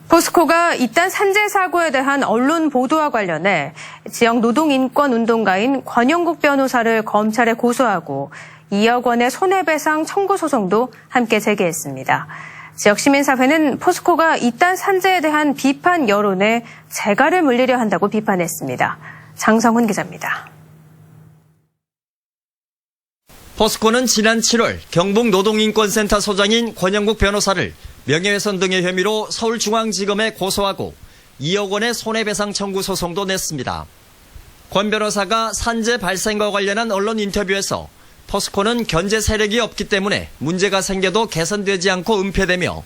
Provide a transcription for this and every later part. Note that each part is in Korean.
포스코가 이딴 산재 사고에 대한 언론 보도와 관련해 지역 노동인권운동가인 권영국 변호사를 검찰에 고소하고 2억 원의 손해배상 청구 소송도 함께 제기했습니다. 지역 시민사회는 포스코가 이딴 산재에 대한 비판 여론에 재갈을 물리려 한다고 비판했습니다. 장성훈 기자입니다. 포스코는 지난 7월 경북노동인권센터 소장인 권영국 변호사를 명예훼손 등의 혐의로 서울중앙지검에 고소하고 2억 원의 손해배상 청구 소송도 냈습니다. 권 변호사가 산재 발생과 관련한 언론 인터뷰에서 포스코는 견제 세력이 없기 때문에 문제가 생겨도 개선되지 않고 은폐되며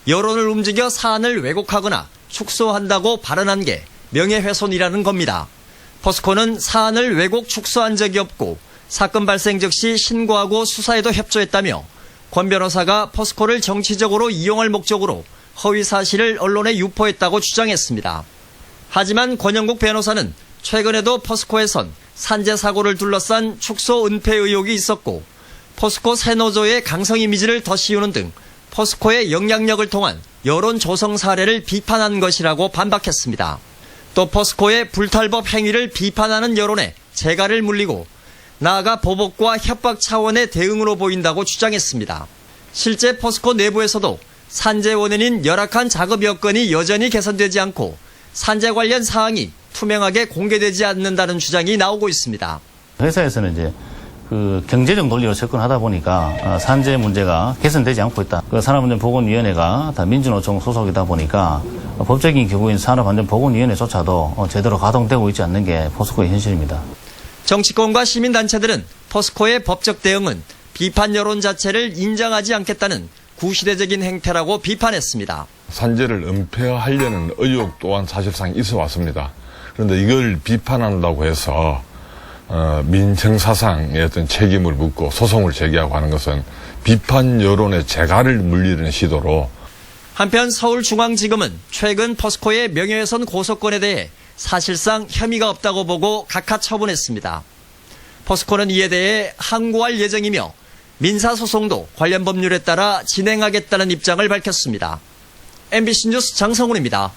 여론을 움직여 사안을 왜곡하거나 축소한다고 발언한 게 명예훼손이라는 겁니다. 포스코는 사안을 왜곡 축소한 적이 없고 사건 발생 즉시 신고하고 수사에도 협조했다며 권 변호사가 포스코를 정치적으로 이용할 목적으로 허위 사실을 언론에 유포했다고 주장했습니다. 하지만 권영국 변호사는 최근에도 포스코에선 산재 사고를 둘러싼 축소 은폐 의혹이 있었고 포스코 새노조의 강성 이미지를 더 씌우는 등 포스코의 영향력을 통한 여론 조성 사례를 비판한 것이라고 반박했습니다. 또 포스코의 불탈법 행위를 비판하는 여론에 재갈을 물리고 나아가 보복과 협박 차원의 대응으로 보인다고 주장했습니다. 실제 포스코 내부에서도 산재 원인인 열악한 작업 여건이 여전히 개선되지 않고 산재 관련 사항이 투명하게 공개되지 않는다는 주장이 나오고 있습니다. 회사에서는 이제 경제적 논리로 접근하다 보니까 산재 문제가 개선되지 않고 있다. 산업안전보건위원회가 다 민주노총 소속이다 보니까 법적인 기구인 산업안전보건위원회조차도 제대로 가동되고 있지 않는 게 포스코의 현실입니다. 정치권과 시민단체들은 포스코의 법적 대응은 비판 여론 자체를 인정하지 않겠다는 구시대적인 행태라고 비판했습니다. 산재를 은폐하려는 의혹 또한 사실상 있어 왔습니다. 그런데 이걸 비판한다고 해서 민생사상의 어떤 책임을 묻고 소송을 제기하고 하는 것은 비판 여론의 재갈을 물리는 시도로. 한편 서울중앙지검은 최근 포스코의 명예훼손 고소건에 대해 사실상 혐의가 없다고 보고 각하 처분했습니다. 포스코는 이에 대해 항고할 예정이며 민사소송도 관련 법률에 따라 진행하겠다는 입장을 밝혔습니다. MBC 뉴스 장성훈입니다.